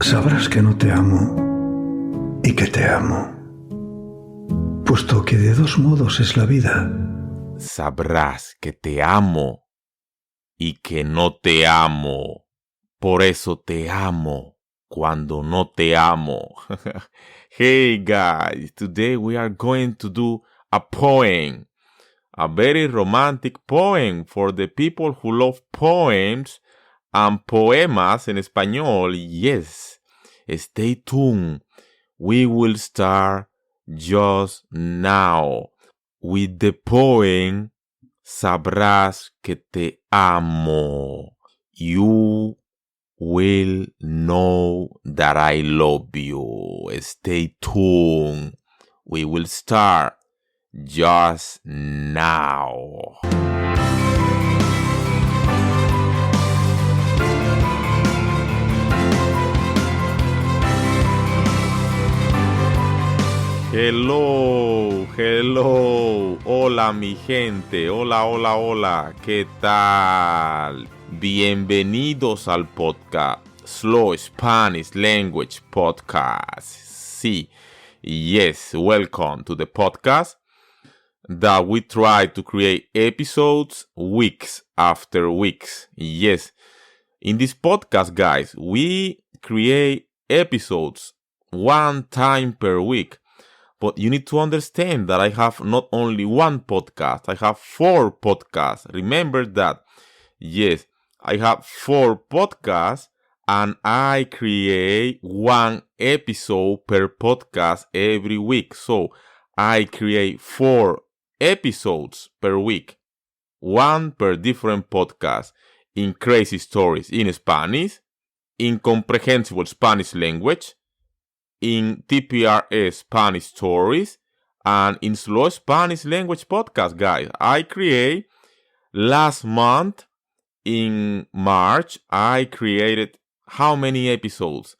Sabrás que no te amo y que te amo, puesto que de dos modos es la vida. Sabrás que te amo y que no te amo. Por eso te amo cuando no te amo. Hey guys, today we are going to do a poem. A very romantic poem for the people who love poems and poemas en español. Yes, stay tuned. We will start just now with the poem Sabrás que te amo. You will know that I love you. Stay tuned. We will start just now. Hello. Hola mi gente. Hola. ¿Qué tal? Bienvenidos al podcast Slow Spanish Language Podcast. Sí. Yes, welcome to the podcast that we try to create episodes weeks after weeks. Yes. In this podcast, guys, we create episodes one time per week. But you need to understand that I have not only one podcast, I have 4 podcasts. Remember that. Yes, I have 4 podcasts and I create 1 episode per podcast every week. So I create 4 episodes per week, 1 per different podcast, in crazy stories in Spanish, incomprehensible Spanish language, in TPRS Spanish stories, and in slow Spanish language podcast, guys. I create last month in March, I created how many episodes?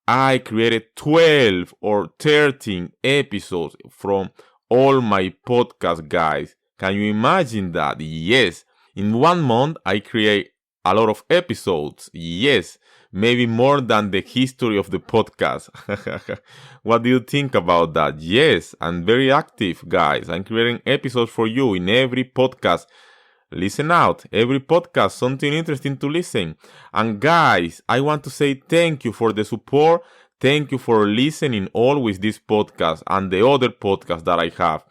I created 12 or 13 episodes from all my podcasts, guys. Can you imagine that? Yes. In 1 month, I create a lot of episodes. Yes. Maybe more than the history of the podcast. What do you think about that? Yes, I'm very active, guys. I'm creating episodes for you in every podcast. Listen out. Every podcast, something interesting to listen. And guys, I want to say thank you for the support. Thank you for listening always this podcast and the other podcasts that I have.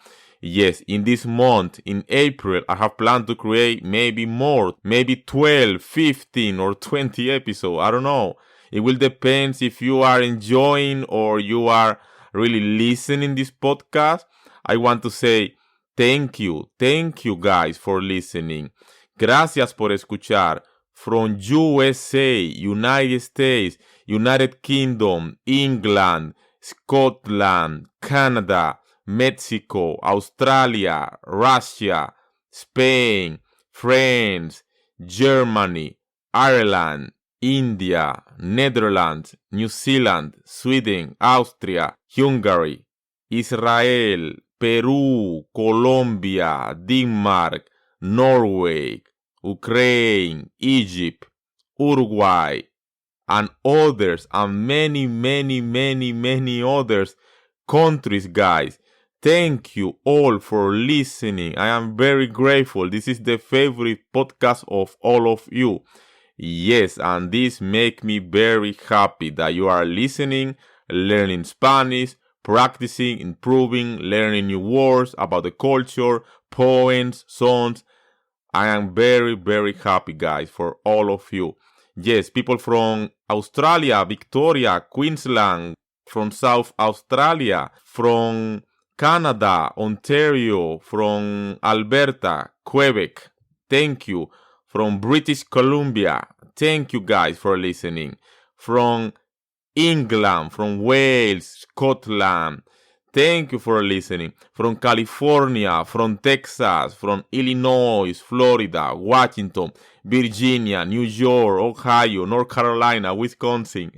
Yes, in this month, in April, I have planned to create maybe more, maybe 12, 15 or 20 episodes. I don't know. It will depend if you are enjoying or you are really listening this podcast. I want to say thank you guys for listening. Gracias por escuchar. From USA, United States, United Kingdom, England, Scotland, Canada, Mexico, Australia, Russia, Spain, France, Germany, Ireland, India, Netherlands, New Zealand, Sweden, Austria, Hungary, Israel, Peru, Colombia, Denmark, Norway, Ukraine, Egypt, Uruguay, and others, and many others countries, guys. Thank you all for listening. I am very grateful. This is the favorite podcast of all of you. Yes, and this makes me very happy that you are listening, learning Spanish, practicing, improving, learning new words about the culture, poems, songs. I am very happy, guys, for all of you. Yes, people from Australia, Victoria, Queensland, from South Australia, from Canada, Ontario, from Alberta, Quebec. Thank you. From British Columbia. Thank you guys for listening. From England, from Wales, Scotland. Thank you for listening. From California, from Texas, from Illinois, Florida, Washington, Virginia, New York, Ohio, North Carolina, Wisconsin,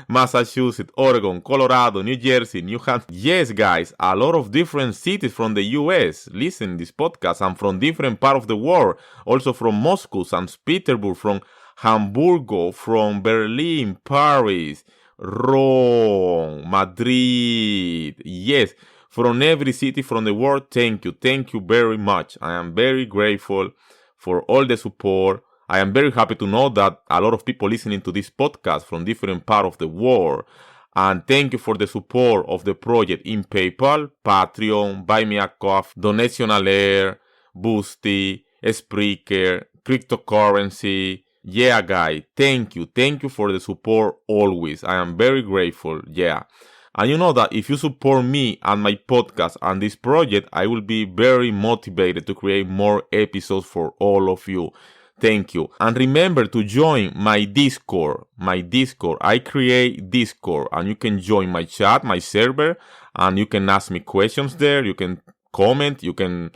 Massachusetts, Oregon, Colorado, New Jersey, New Hampshire. Yes, guys, a lot of different cities from the US listen to this podcast, and from different parts of the world. Also from Moscow, St. Petersburg, from Hamburgo, from Berlin, Paris, Rome, Madrid. Yes, from every city from the world, thank you. Thank you very much. I am very grateful for all the support. I am very happy to know that a lot of people listening to this podcast from different parts of the world. And thank you for the support of the project in PayPal, Patreon, Buy Me a Coffee, Donation Alert, Boosty, Spreaker, cryptocurrency. Yeah, guys, thank you. Thank you for the support always. I am very grateful. Yeah. And you know that if you support me and my podcast and this project, I will be very motivated to create more episodes for all of you. Thank you. And remember to join my Discord. I create Discord and you can join my chat, my server, and you can ask me questions there. You can comment. You can,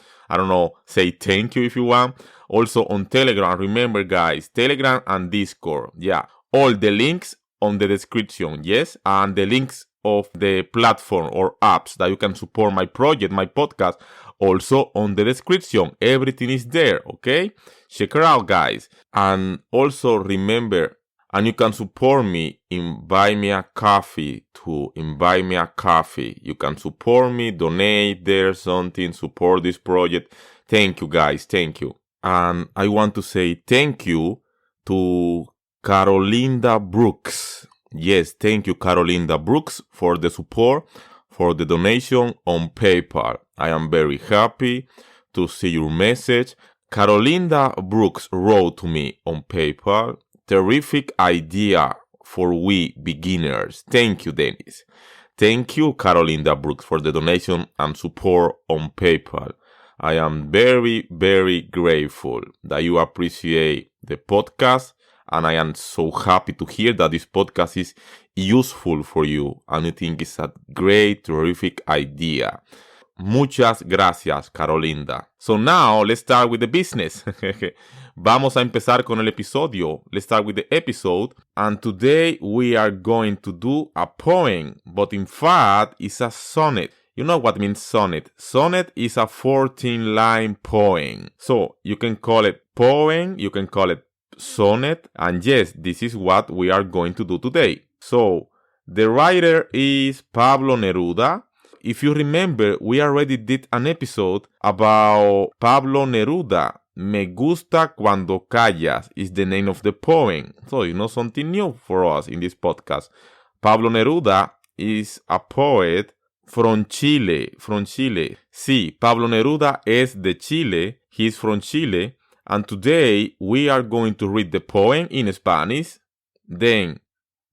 say thank you if you want. Also on Telegram. Remember, guys, Telegram and Discord. Yeah. All the links on the description. Yes. And the links of the platform or apps that you can support my project, my podcast, also on the description. Everything is there, okay? Check it out, guys. And also remember, and you can support me in Buy Me a Coffee too. In Buy Me a Coffee. You can support me, donate there something, support this project. Thank you, guys. Thank you. And I want to say thank you to Carolinda Brooks. Yes, thank you, Carolinda Brooks, for the support, for the donation on PayPal. I am very happy to see your message. Carolinda Brooks wrote to me on PayPal, terrific idea for we beginners. Thank you, Dennis. Thank you, Carolinda Brooks, for the donation and support on PayPal. I am very, very grateful that you appreciate the podcast. And I am so happy to hear that this podcast is useful for you and you think it's a great, terrific idea. Muchas gracias, Carolinda. So now, let's start with the business. Vamos a empezar con el episodio. Let's start with the episode. And today we are going to do a poem, but in fact, it's a sonnet. You know what means sonnet? Sonnet is a 14-line poem. So you can call it poem, you can call it sonnet, and yes, this is what we are going to do today. So the writer is Pablo Neruda. If you remember, we already did an episode about Pablo Neruda. Me gusta cuando callas is the name of the poem. So you know something new for us in this podcast. Pablo Neruda is a poet from Chile. Sí, Pablo Neruda es de Chile. He's from Chile. And today we are going to read the poem in Spanish. Then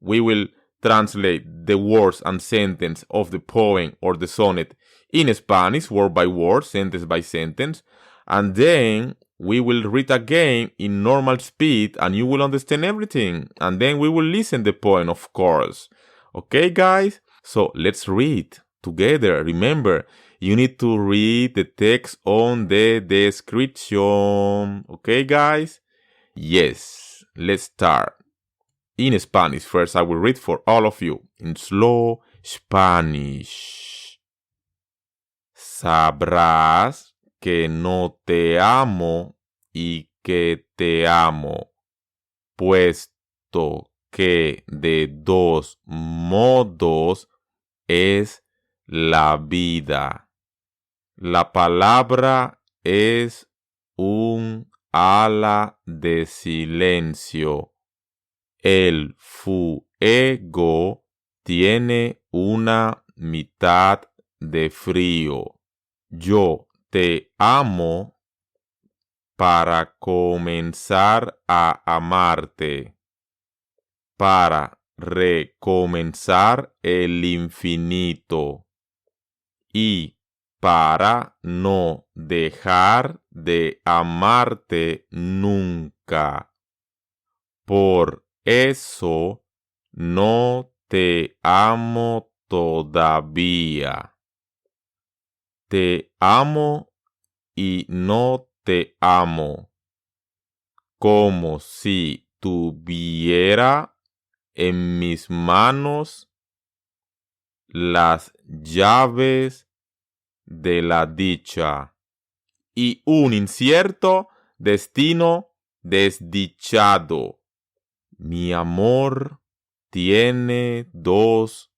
we will translate the words and sentence of the poem or the sonnet in Spanish, word by word, sentence by sentence. And then we will read again in normal speed and you will understand everything. And then we will listen the poem, of course. Okay, guys? So let's read together. Remember, you need to read the text on the description. Okay, guys? Yes, let's start. In Spanish, first I will read for all of you in slow Spanish. Sabrás que no te amo y que te amo, puesto que de dos modos es la vida. La palabra es un ala de silencio. El fuego tiene una mitad de frío. Yo te amo para comenzar a amarte, para recomenzar el infinito y para no dejar de amarte nunca. Por eso no te amo todavía. Te amo y no te amo, como si tuviera en mis manos las llaves de la dicha y un incierto destino desdichado. Mi amor tiene dos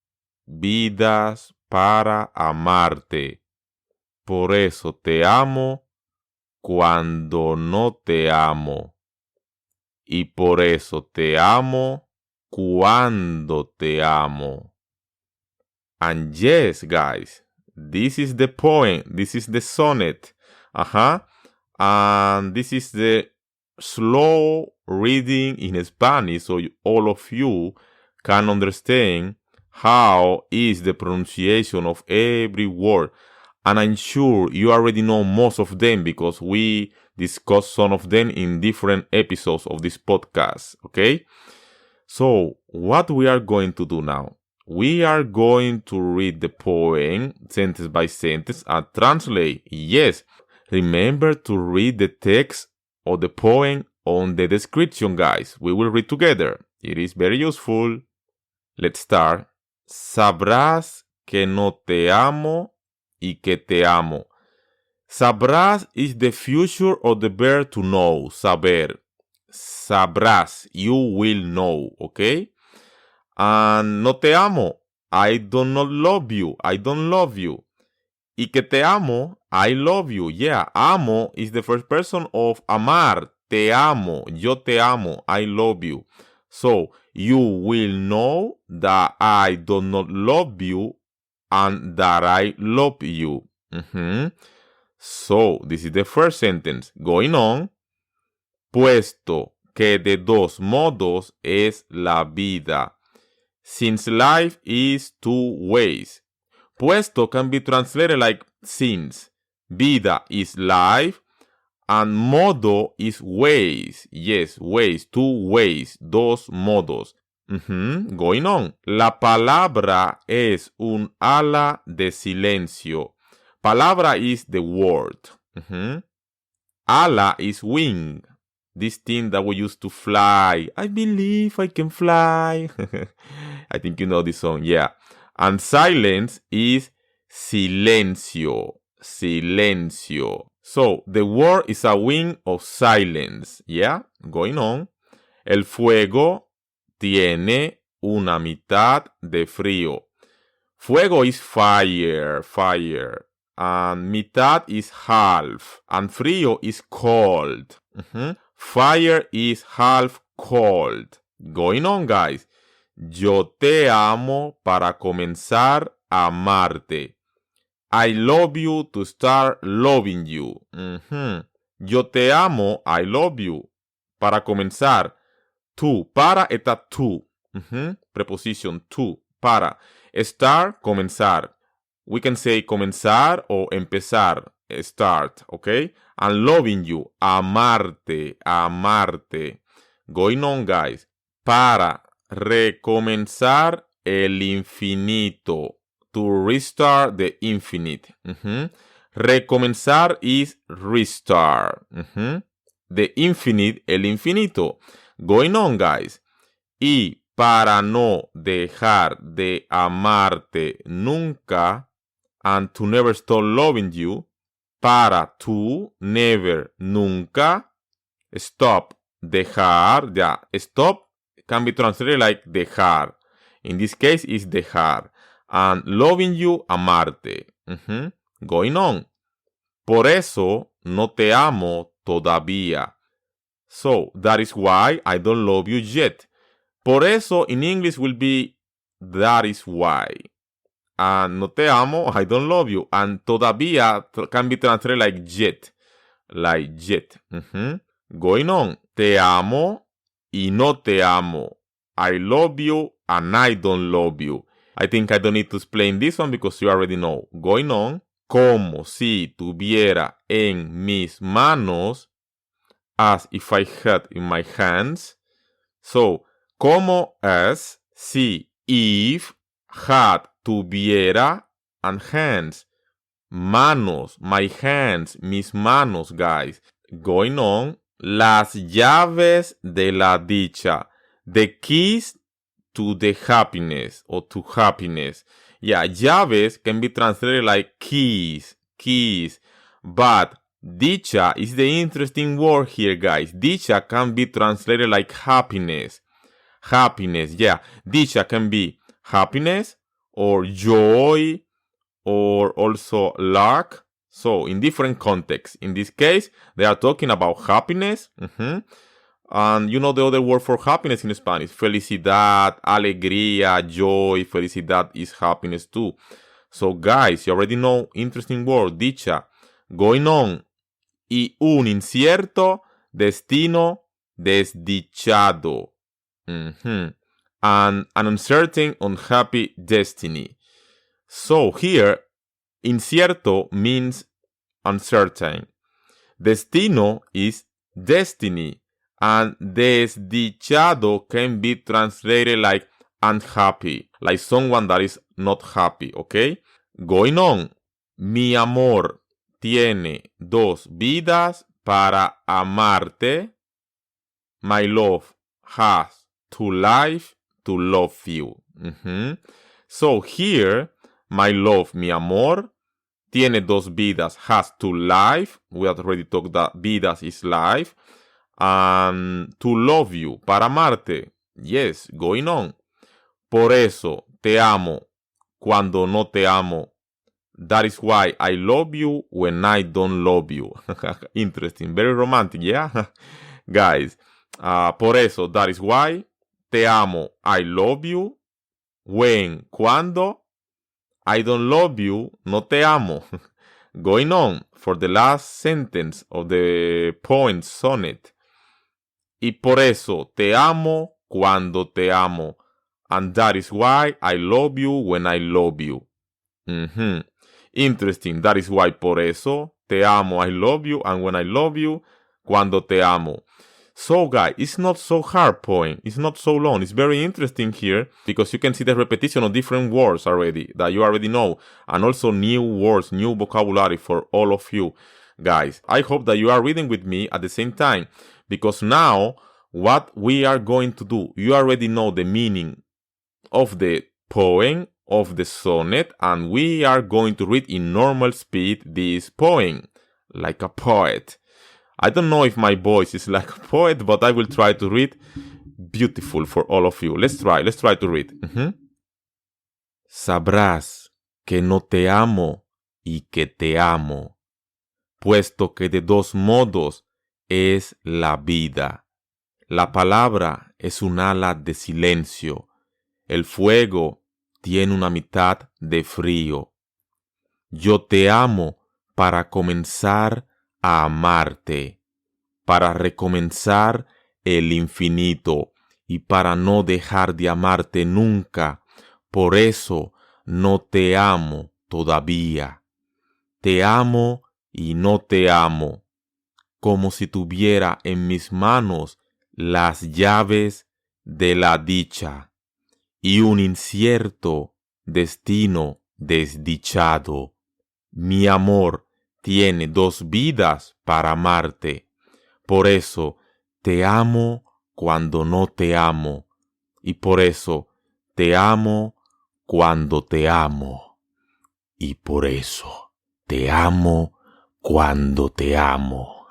vidas para amarte. Por eso te amo cuando no te amo. Y por eso te amo cuando te amo. And yes, guys, this is the poem. This is the sonnet. And this is the slow reading in Spanish, so all of you can understand how is the pronunciation of every word. And I'm sure you already know most of them because we discussed some of them in different episodes of this podcast, okay? So, what we are going to do now? We are going to read the poem sentence by sentence and translate. Yes, remember to read the text of the poem on the description, guys. We will read together. It is very useful. Let's start. Sabrás que no te amo y que te amo. Sabrás is the future of the verb to know, saber. Sabrás, you will know, okay? And no te amo, I do not love you, I don't love you. Y que te amo, I love you. Yeah, amo is the first person of amar. Te amo, yo te amo, I love you. So, you will know that I do not love you and that I love you. So, this is the first sentence. Going on. Puesto que de dos modos es la vida. Since life is two ways. Puesto can be translated like since. Vida is life. And modo is ways. Yes, ways. Two ways. Dos modos. Going on. La palabra es un ala de silencio. Palabra is the word. Ala is wing. This thing that we used to fly. I believe I can fly. I think you know this song. Yeah. And silence is silencio. Silencio. So, the word is a wing of silence. Yeah. Going on. El fuego tiene una mitad de frío. Fuego is fire. Fire. And mitad is half. And frío is cold. Fire is half cold. Going on, guys. Yo te amo para comenzar a amarte. I love you to start loving you. Yo te amo, I love you. Para comenzar. Tú, para está tú. Preposition to, para. Start, comenzar. We can say comenzar o empezar. Start, okay? And loving you. Amarte, amarte. Going on, guys. Para recomenzar el infinito. To restart the infinite. Recomenzar is restart. The infinite, el infinito. Going on, guys. Y para no dejar de amarte nunca, and to never stop loving you, para to never, nunca, stop, dejar, ya, stop can be translated like dejar. In this case, is dejar. And loving you, amarte. Going on. Por eso no te amo todavía. So, that is why I don't love you yet. Por eso in English will be that is why. And no te amo, I don't love you. And todavía can be translated like yet. Like yet. Going on. Te amo y no te amo. I love you and I don't love you. I think I don't need to explain this one because you already know. Going on. Como si tuviera en mis manos, as if I had in my hands. So, como as, si, if, had, tuviera, and hands. Manos, my hands, mis manos, guys. Going on. Las llaves de la dicha. The keys to the happiness or to happiness. Yeah, llaves can be translated like keys. Keys. But dicha is the interesting word here, guys. Dicha can be translated like happiness. happiness. Yeah, dicha can be happiness or joy or also luck. So in different contexts. In this case, they are talking about happiness. And you know the other word for happiness in Spanish, felicidad, alegría, joy. Felicidad is happiness too. So guys, you already know, interesting word, dicha, going on. Y un incierto destino desdichado. And an uncertain, unhappy destiny. So here, incierto means uncertain. Destino is destiny. And desdichado can be translated like unhappy, like someone that is not happy, okay? Going on. Mi amor tiene dos vidas para amarte. My love has two lives to love you. So here, my love, mi amor, tiene dos vidas, has two lives. We already talked that vidas is life. And to love you, para amarte. Yes, going on. Por eso te amo cuando no te amo. That is why I love you when I don't love you. Interesting, very romantic, yeah? Guys, por eso, that is why te amo, I love you. When, cuando I don't love you, no te amo. Going on, for the last sentence of the poem sonnet. Y por eso te amo cuando te amo. And that is why I love you when I love you. Interesting. That is why por eso te amo, I love you. And when I love you, cuando te amo. So guys, it's not so hard poem. It's not so long. It's very interesting here because you can see the repetition of different words already that you already know. And also new words, new vocabulary for all of you guys. I hope that you are reading with me at the same time. Because now, what we are going to do, you already know the meaning of the poem, of the sonnet, and we are going to read in normal speed this poem, like a poet. I don't know if my voice is like a poet, but I will try to read beautiful for all of you. Let's try to read. Sabrás que no te amo y que te amo, puesto que de dos modos es la vida. La palabra es un ala de silencio. El fuego tiene una mitad de frío. Yo te amo para comenzar a amarte, para recomenzar el infinito y para no dejar de amarte nunca. Por eso no te amo todavía. Te amo y no te amo, como si tuviera en mis manos las llaves de la dicha y un incierto destino desdichado. Mi amor tiene dos vidas para amarte. Por eso te amo cuando no te amo. Y por eso te amo cuando te amo. Y por eso te amo cuando te amo.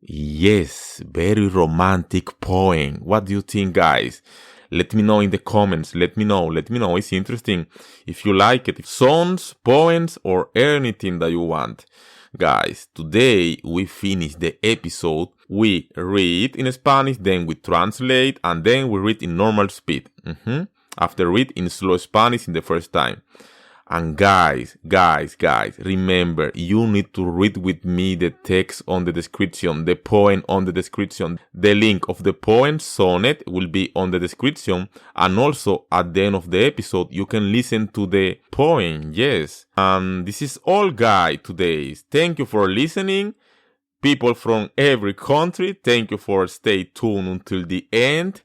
Yes, very romantic poem. What do you think, guys? Let me know in the comments. Let me know. It's interesting. If you like it, songs, poems, or anything that you want. Guys, today we finish the episode. We read in Spanish, then we translate, and then we read in normal speed. After read in slow Spanish in the first time. And guys, remember, you need to read with me the text on the description, the poem on the description. The link of the poem sonnet will be on the description. And also, at the end of the episode, you can listen to the poem, yes. And this is all, guys, today. Thank you for listening. People from every country, thank you for stay tuned until the end.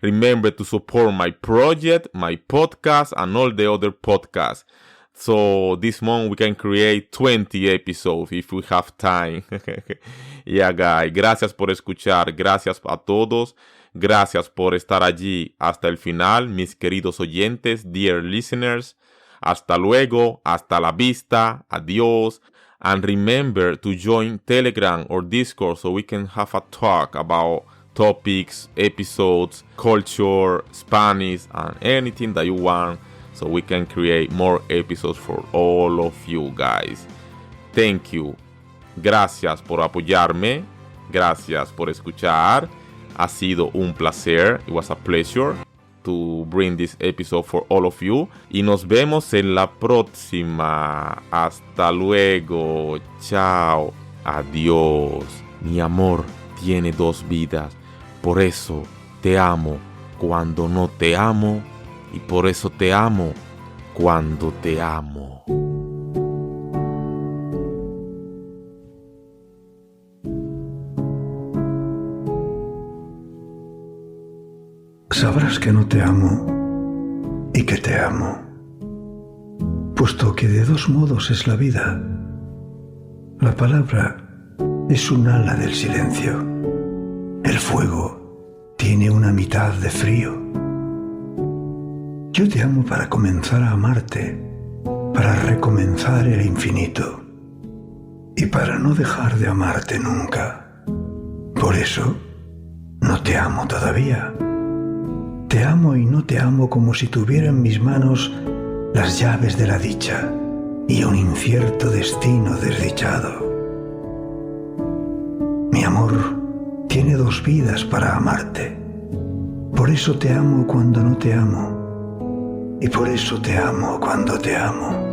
Remember to support my project, my podcast, and all the other podcasts. So this month we can create 20 episodes if we have time. Yeah, guys. Gracias por escuchar. Gracias a todos. Gracias por estar allí hasta el final, mis queridos oyentes, dear listeners. Hasta luego. Hasta la vista. Adiós. And remember to join Telegram or Discord so we can have a talk about topics, episodes, culture, Spanish, and anything that you want, so we can create more episodes for all of you guys. Thank you. Gracias por apoyarme. Gracias por escuchar. Ha sido un placer. It was a pleasure to bring this episode for all of you. Y nos vemos en la próxima. Hasta luego. Chao. Adiós. Mi amor tiene dos vidas. Por eso te amo cuando no te amo. Y por eso te amo cuando te amo. Sabrás que no te amo y que te amo, puesto que de dos modos es la vida. La palabra es un ala del silencio. El fuego tiene una mitad de frío. Yo te amo para comenzar a amarte, para recomenzar el infinito y para no dejar de amarte nunca. Por eso, no te amo todavía. Te amo y no te amo como si tuviera en mis manos las llaves de la dicha y un incierto destino desdichado. Mi amor tiene dos vidas para amarte. Por eso te amo cuando no te amo y por eso te amo cuando te amo.